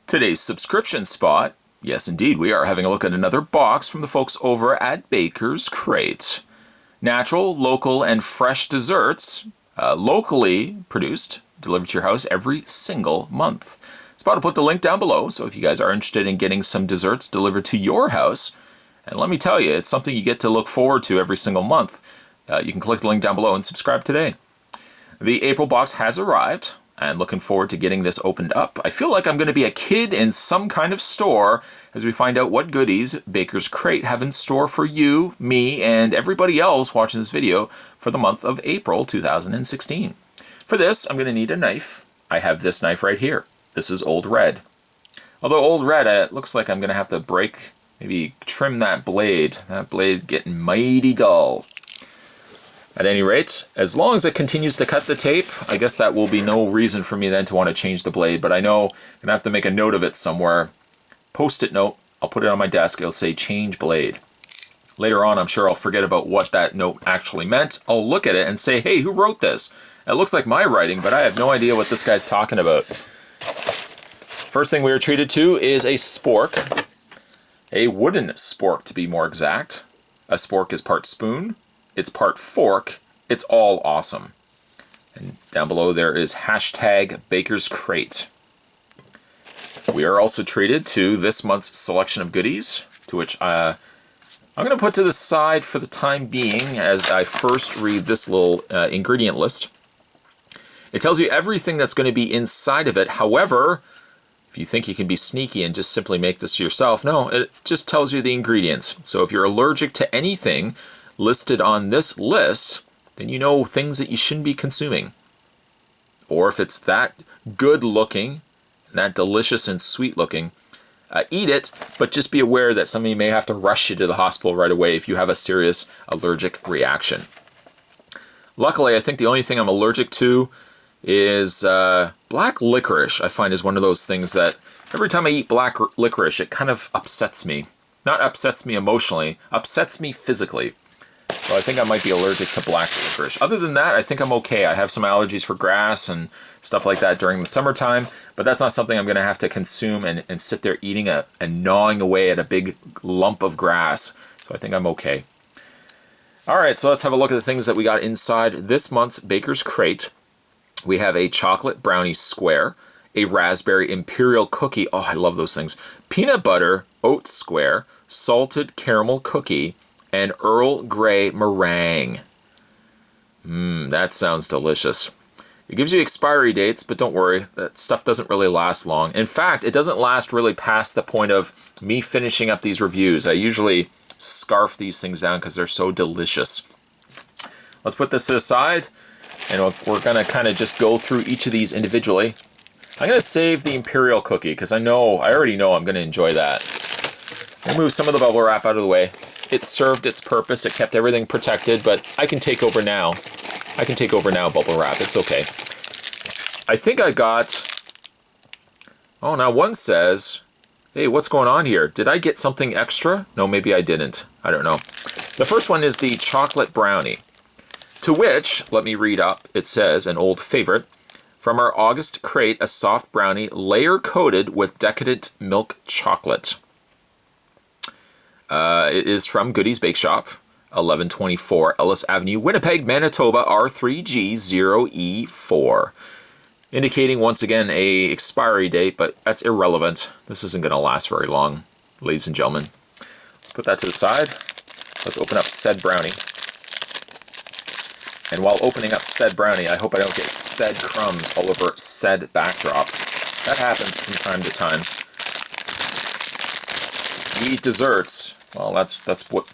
Today's subscription spot, yes indeed, we are having a look at another box from the folks over at Bakers Krate. Natural, local, and fresh desserts, locally produced, delivered to your house every single month. Spot will put the link down below, so if you guys are interested in getting some desserts delivered to your house, and let me tell you, it's something you get to look forward to every single month. You can click the link down below and subscribe today. The April box has arrived. And looking forward to getting this opened up. I feel like I'm going to be a kid in some kind of store as we find out what goodies Bakers Krate have in store for you, me, and everybody else watching this video for the month of April 2016. For this, I'm going to need a knife. I have this knife right here. This is Old Red. Although Old Red, it looks like I'm going to have to break, maybe trim that blade. That blade getting mighty dull. At any rate, as long as it continues to cut the tape, I guess that will be no reason for me then to want to change the blade, but I know I'm going to have to make a note of it somewhere. Post-it note, I'll put it on my desk, it'll say change blade. Later on, I'm sure I'll forget about what that note actually meant. I'll look at it and say, hey, who wrote this? It looks like my writing, but I have no idea what this guy's talking about. First thing we are treated to is a spork. A wooden spork, to be more exact. A spork is part spoon. It's part fork. It's all awesome. And down below there is hashtag Bakers Krate. We are also treated to this month's selection of goodies, to which I'm going to put to the side for the time being as I first read this little ingredient list. It tells you everything that's going to be inside of it. However, if you think you can be sneaky and just simply make this yourself, no, it just tells you the ingredients. So if you're allergic to anything listed on this list, then you know things that you shouldn't be consuming. Or if it's that good looking, that delicious and sweet looking, eat it, but just be aware that somebody may have to rush you to the hospital right away if you have a serious allergic reaction. Luckily, I think the only thing I'm allergic to is black licorice. I find is one of those things that every time I eat black licorice, it kind of upsets me. Not upsets me emotionally, upsets me physically. So I think I might be allergic to black licorice. Other than that, I think I'm okay. I have some allergies for grass and stuff like that during the summertime, but that's not something I'm going to have to consume and sit there eating and gnawing away at a big lump of grass. So I think I'm okay. All right, so let's have a look at the things that we got inside this month's Bakers Krate. We have a chocolate brownie square, a raspberry imperial cookie. Oh, I love those things. Peanut butter oat square, salted caramel cookie, and Earl Grey meringue. That sounds delicious. It gives you expiry dates, but don't worry, that stuff doesn't really last long. In fact, it doesn't last really past the point of me finishing up these reviews. I usually scarf these things down because they're so delicious. Let's put this to the side, and we're gonna kind of just go through each of these individually. I'm gonna save the imperial cookie because I already know I'm gonna enjoy that. We'll move some of the bubble wrap out of the way. It served its purpose. It kept everything protected, but I can take over now. I can take over now, bubble wrap. It's okay. I think I got... Oh, now one says, hey, what's going on here? Did I get something extra? No, maybe I didn't. I don't know. The first one is the chocolate brownie, to which, let me read up, it says, an old favorite, from our August crate, a soft brownie layer-coated with decadent milk chocolate. It is from Goodies Bake Shop, 1124 Ellis Avenue, Winnipeg, Manitoba, R3G0E4. Indicating once again a expiry date, but that's irrelevant. This isn't going to last very long, ladies and gentlemen. Put that to the side. Let's open up said brownie. And while opening up said brownie, I hope I don't get said crumbs all over said backdrop. That happens from time to time. You eat desserts. Well, that's what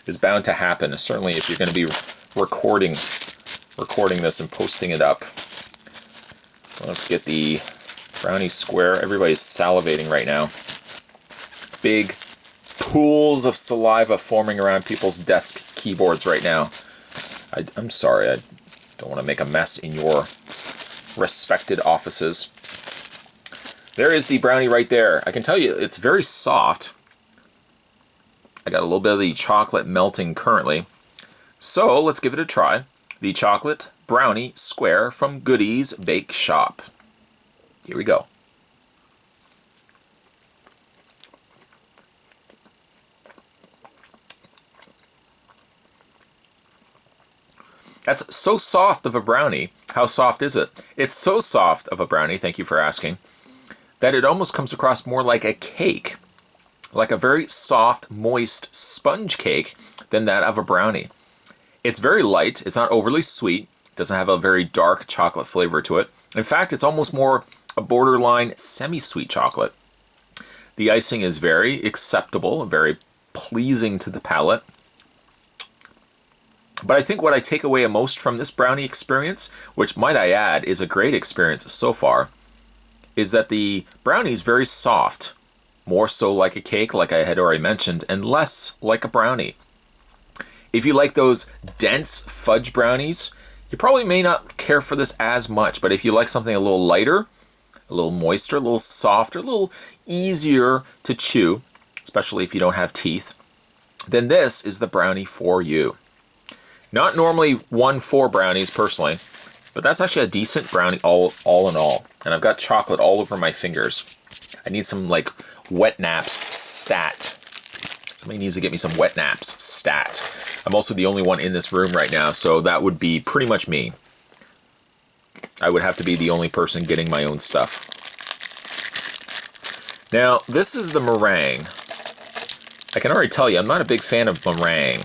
is bound to happen. Certainly, if you're going to be recording this and posting it up. Well, let's get the brownie square. Everybody's salivating right now. Big pools of saliva forming around people's desk keyboards right now. I'm sorry. I don't want to make a mess in your respected offices. There is the brownie right there. I can tell you it's very soft. I got a little bit of the chocolate melting currently. So let's give it a try. The chocolate brownie square from Goodies Bake Shop. Here we go. That's so soft of a brownie. How soft is it? It's so soft of a brownie, thank you for asking, that it almost comes across more like a cake. Like a very soft, moist sponge cake than that of a brownie. It's very light. It's not overly sweet. It doesn't have a very dark chocolate flavor to it. In fact, it's almost more a borderline semi-sweet chocolate. The icing is very acceptable, very pleasing to the palate. But I think what I take away most from this brownie experience, which might I add is a great experience so far, is that the brownie is very soft. More so like a cake, like I had already mentioned, and less like a brownie. If you like those dense fudge brownies, you probably may not care for this as much, but if you like something a little lighter, a little moister, a little softer, a little easier to chew, especially if you don't have teeth, then this is the brownie for you. Not normally 1-4 brownies personally, but that's actually a decent brownie all in all. And I've got chocolate all over my fingers. I need some like wet naps stat. Somebody needs to get me some wet naps stat. I'm also the only one in this room right now, so that would be pretty much me. I would have to be the only person getting my own stuff. Now, this is the meringue. I can already tell you, I'm not a big fan of meringue.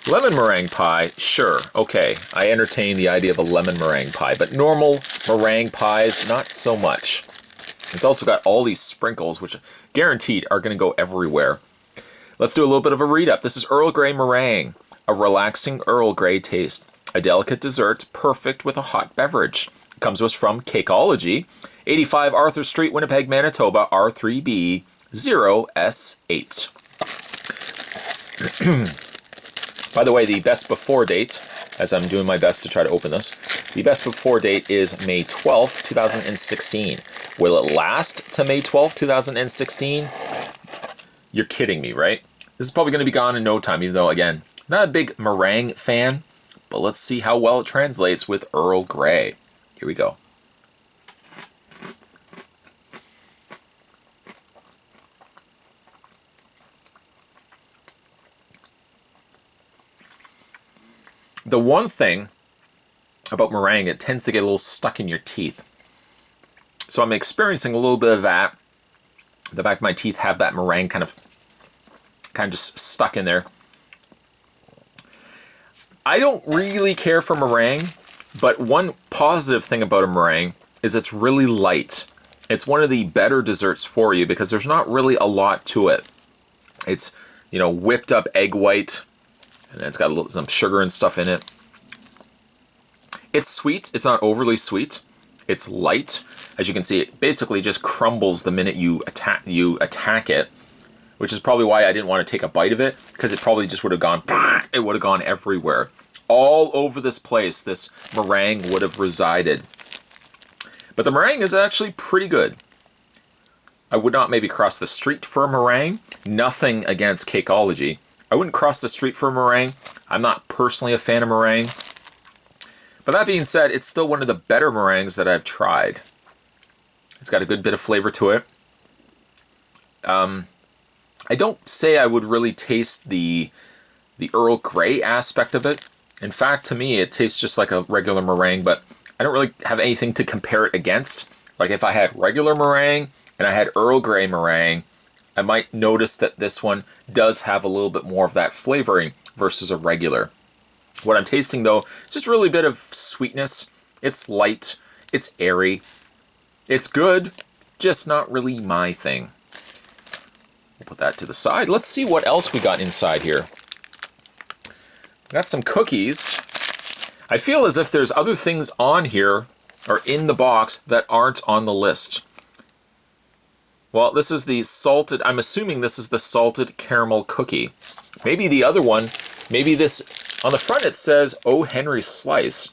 Lemon meringue pie, sure, okay. I entertain the idea of a lemon meringue pie, but normal meringue pies, not so much. It's also got all these sprinkles, which guaranteed are going to go everywhere. Let's do a little bit of a read-up. This is Earl Grey meringue, a relaxing Earl Grey taste. A delicate dessert, perfect with a hot beverage. It comes to us from Cakeology, 85 Arthur Street, Winnipeg, Manitoba, R3B 0S8. By the way, the best before date, as I'm doing my best to try to open this, the best before date is May 12th, 2016. Will it last to May 12th, 2016? You're kidding me, right? This is probably going to be gone in no time, even though, again, not a big meringue fan, but let's see how well it translates with Earl Grey. Here we go. The one thing about meringue, it tends to get a little stuck in your teeth. So I'm experiencing a little bit of that. The back of my teeth have that meringue kind of just stuck in there. I don't really care for meringue, but one positive thing about a meringue is it's really light. It's one of the better desserts for you because there's not really a lot to it. It's, you know, whipped up egg white, and then it's got a little, some sugar and stuff in it. It's sweet. It's not overly sweet. It's light. As you can see, it basically just crumbles the minute you attack it, which is probably why I didn't want to take a bite of it, because it probably just would have gone, it would have gone everywhere. All over this place, this meringue would have resided. But the meringue is actually pretty good. I would not maybe cross the street for a meringue. Nothing against Cakeology. I wouldn't cross the street for a meringue. I'm not personally a fan of meringue. But that being said, it's still one of the better meringues that I've tried. It's got a good bit of flavor to it. I don't say I would really taste the Earl Grey aspect of it. In fact, to me, it tastes just like a regular meringue, but I don't really have anything to compare it against. Like if I had regular meringue and I had Earl Grey meringue, I might notice that this one does have a little bit more of that flavoring versus a regular. What I'm tasting, though, is just really a bit of sweetness. It's light. It's airy. It's good, just not really my thing. We'll put that to the side. Let's see what else we got inside here. We got some cookies. I feel as if there's other things on here, or in the box, that aren't on the list. Well, this is the salted, I'm assuming this is the salted caramel cookie. Maybe the other one, maybe this, on the front it says O. Henry Slice,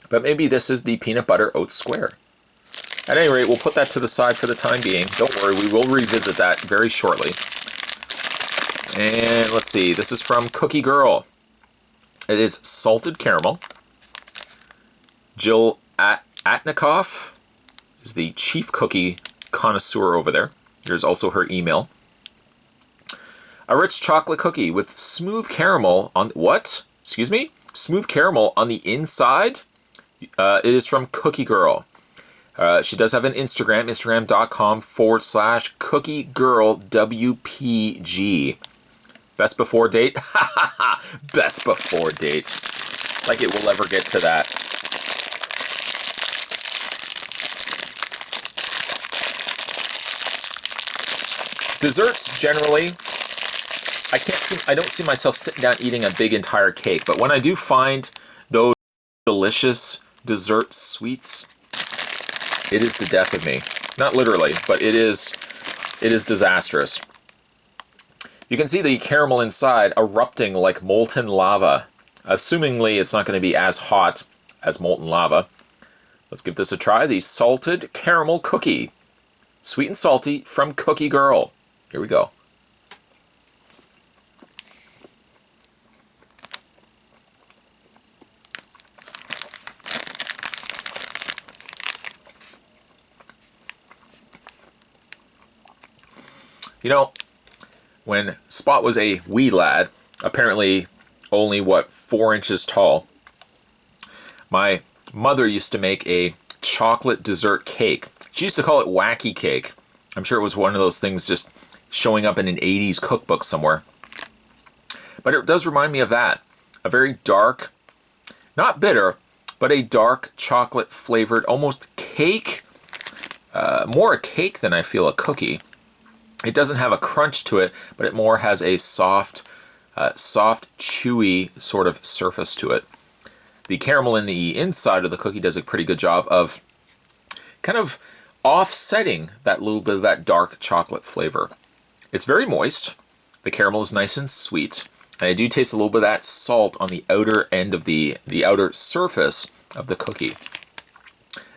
but maybe this is the peanut butter oat square. At any rate, we'll put that to the side for the time being. Don't worry, we will revisit that very shortly. And let's see, this is from Cookie Girl. It is salted caramel. Jill Atnikoff is the chief cookie connoisseur over there. Here's also her email. A rich chocolate cookie with smooth caramel on, what? Excuse me? smooth caramel on the inside. It is from Cookie Girl. She does have an Instagram, instagram.com/cookiegirlwpg. Best before date? Best before date. Like it will ever get to that. Desserts, generally, I don't see myself sitting down eating a big entire cake, but when I do find those delicious dessert sweets, it is the death of me. Not literally, but it is disastrous. You can see the caramel inside erupting like molten lava. Assumingly, it's not going to be as hot as molten lava. Let's give this a try. The salted caramel cookie. Sweet and salty from Cookie Girl. Here we go. You know, when Spot was a wee lad, apparently only, 4 inches tall, my mother used to make a chocolate dessert cake. She used to call it wacky cake. I'm sure it was one of those things just showing up in an 80s cookbook somewhere. But it does remind me of that. A very dark, not bitter, but a dark chocolate flavored, almost cake, more a cake than I feel a cookie. It doesn't have a crunch to it, but it more has a soft, chewy sort of surface to it. The caramel in the inside of the cookie does a pretty good job of kind of offsetting that little bit of that dark chocolate flavor. It's very moist. The caramel is nice and sweet. And I do taste a little bit of that salt on the outer end of the outer surface of the cookie.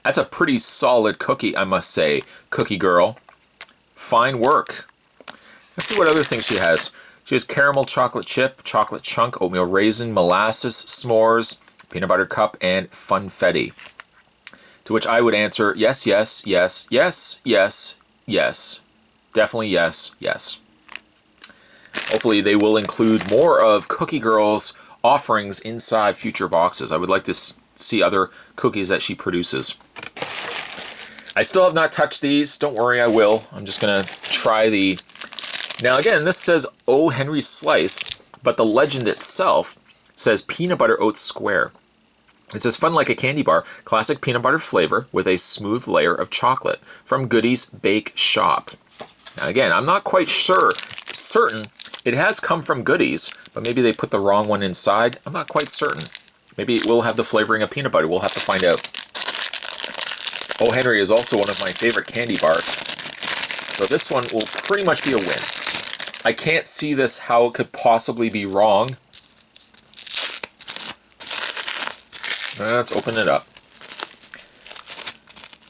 That's a pretty solid cookie, I must say, Cookie Girl. Fine work. Let's see what other things she has. She has caramel chocolate chip, chocolate chunk, oatmeal raisin, molasses, s'mores, peanut butter cup, and funfetti. To which I would answer yes, yes, yes, yes, yes, yes. Definitely yes, yes. Hopefully they will include more of Cookie Girl's offerings inside future boxes. I would like to see other cookies that she produces. I still have not touched these. Don't worry, I will. I'm just going to try the... Now again, this says O. Henry Slice, but the legend itself says peanut butter oat square. It says fun like a candy bar, classic peanut butter flavor with a smooth layer of chocolate from Goody's Bake Shop. Now again, I'm not quite certain. It has come from Goody's, but maybe they put the wrong one inside. I'm not quite certain. Maybe it will have the flavoring of peanut butter. We'll have to find out. O. Henry is also one of my favorite candy bars. So this one will pretty much be a win. I can't see this how it could possibly be wrong. Let's open it up.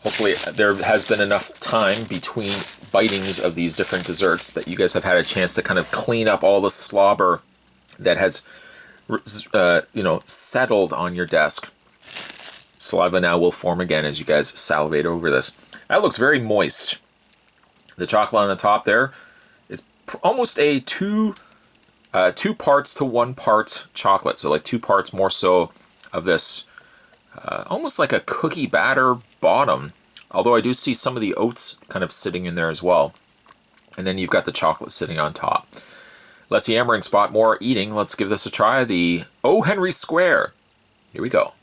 Hopefully there has been enough time between bitings of these different desserts that you guys have had a chance to kind of clean up all the slobber that has, settled on your desk. Saliva now will form again as you guys salivate over this. That looks very moist. The chocolate on the top there, it's almost a 2 parts to 1 part chocolate. So like 2 parts more so of this, almost like a cookie batter bottom. Although I do see some of the oats kind of sitting in there as well. And then you've got the chocolate sitting on top. Less yammering, Spot, more eating. Let's give this a try. The O. Henry Square. Here we go.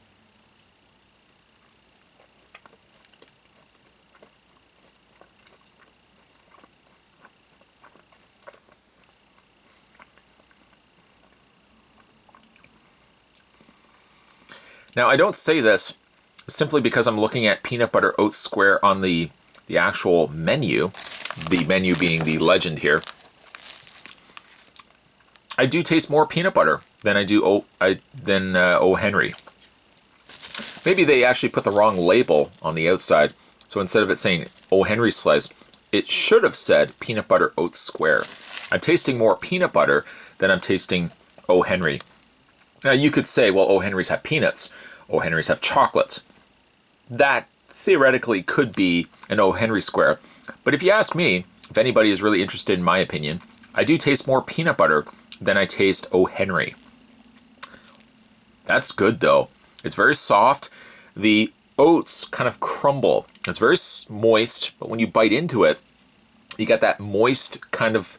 Now, I don't say this simply because I'm looking at peanut butter oat square on the actual menu, the menu being the legend here. I do taste more peanut butter than I do O. Henry. Maybe they actually put the wrong label on the outside. So instead of it saying O. Henry Slice, it should have said peanut butter oat square. I'm tasting more peanut butter than I'm tasting O. Henry. Now you could say, well, O. Henrys have peanuts. O. Henrys have chocolate. That theoretically could be an O. Henry square. But if you ask me, if anybody is really interested in my opinion, I do taste more peanut butter than I taste O. Henry. That's good though. It's very soft. The oats kind of crumble. It's very moist, but when you bite into it, you get that moist kind of,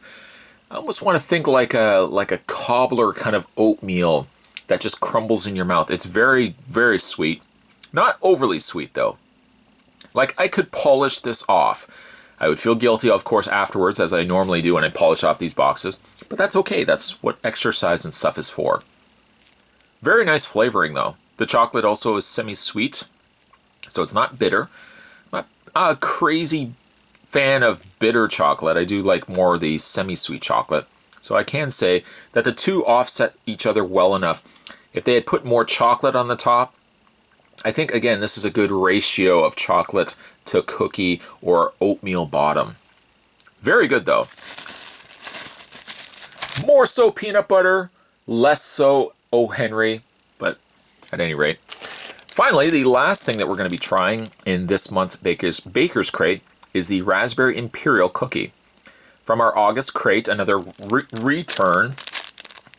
I almost want to think like a cobbler kind of oatmeal that just crumbles in your mouth. It's very, very sweet. Not overly sweet though. Like I could polish this off. I would feel guilty, of course, afterwards, as I normally do when I polish off these boxes. But that's okay. That's what exercise and stuff is for. Very nice flavoring though. The chocolate also is semi-sweet, so it's not bitter. I'm not a crazy fan of bitter chocolate. I do like more of the semi-sweet chocolate. So I can say that the two offset each other well enough. If they had put more chocolate on the top, I think, again, this is a good ratio of chocolate to cookie or oatmeal bottom. Very good, though. More so peanut butter, less so O. Henry, but at any rate. Finally, the last thing that we're going to be trying in this month's Baker's Crate is the Raspberry Imperial Cookie. From our August crate, another return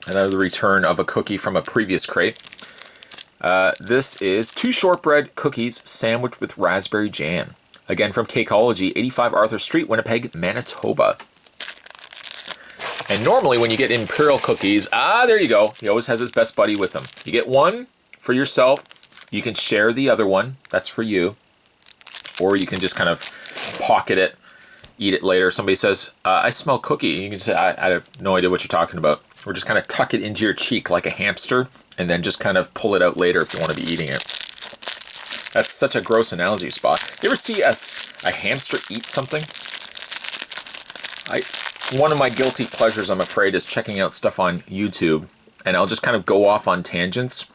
of a cookie from a previous crate. This is 2 shortbread cookies sandwiched with raspberry jam. Again from Cakeology, 85 Arthur Street, Winnipeg, Manitoba. And normally when you get Imperial cookies, there you go. He always has his best buddy with him. You get one for yourself. You can share the other one. That's for you. Or you can just kind of pocket it, eat it later. Somebody says, I smell cookie. You can say, I have no idea what you're talking about. Or just kind of tuck it into your cheek like a hamster and then just kind of pull it out later if you want to be eating it. That's such a gross analogy, Spot. You ever see a hamster eat something? One of my guilty pleasures, I'm afraid, is checking out stuff on YouTube, and I'll just kind of go off on tangents.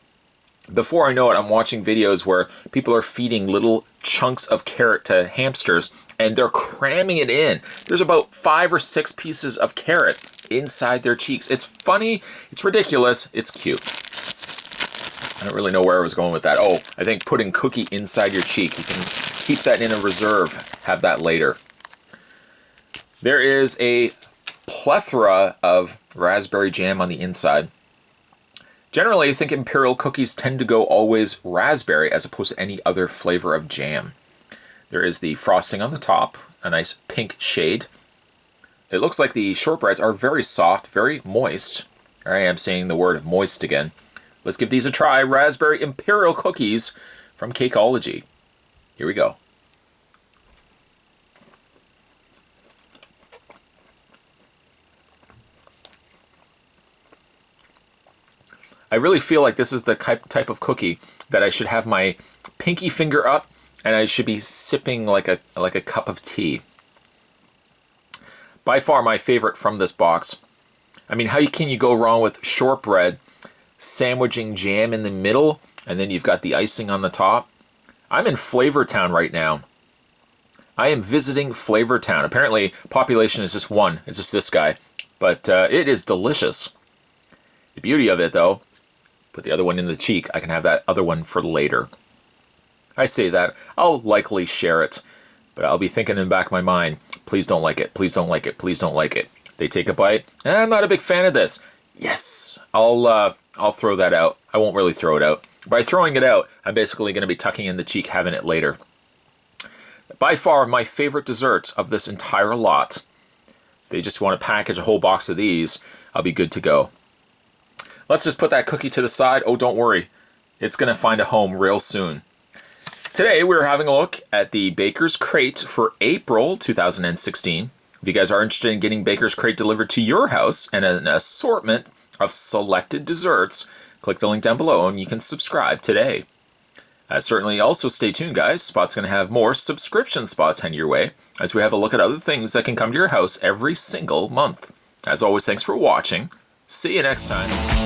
Before I know it, I'm watching videos where people are feeding little chunks of carrot to hamsters, and they're cramming it in. There's about 5 or 6 pieces of carrot inside their cheeks. It's funny, it's ridiculous, it's cute. I don't really know where I was going with that. Oh, I think putting cookie inside your cheek. You can keep that in a reserve, have that later. There is a plethora of raspberry jam on the inside. Generally, I think Imperial cookies tend to go always raspberry as opposed to any other flavor of jam. There is the frosting on the top, a nice pink shade. It looks like the shortbreads are very soft, very moist. Here I am saying the word moist again. Let's give these a try. Raspberry Imperial cookies from Cakeology. Here we go. I really feel like this is the type of cookie that I should have my pinky finger up and I should be sipping like a cup of tea. By far my favorite from this box. I mean, how can you go wrong with shortbread, sandwiching jam in the middle, and then you've got the icing on the top? I'm in Flavortown right now. I am visiting Flavortown. Apparently, population is just 1. It's just this guy. But it is delicious. The beauty of it, though, put the other one in the cheek. I can have that other one for later. I say that. I'll likely share it. But I'll be thinking in the back of my mind, please don't like it, please don't like it, please don't like it. They take a bite. I'm not a big fan of this. Yes, I'll throw that out. I won't really throw it out. By throwing it out, I'm basically going to be tucking in the cheek, having it later. By far, my favorite dessert of this entire lot. If they just want to package a whole box of these, I'll be good to go. Let's just put that cookie to the side. Oh, don't worry. It's going to find a home real soon. Today, we're having a look at the Baker's Krate for April 2016. If you guys are interested in getting Baker's Krate delivered to your house and an assortment of selected desserts, click the link down below and you can subscribe today. Certainly also stay tuned, guys. Spot's going to have more subscription spots heading your way as we have a look at other things that can come to your house every single month. As always, thanks for watching. See you next time.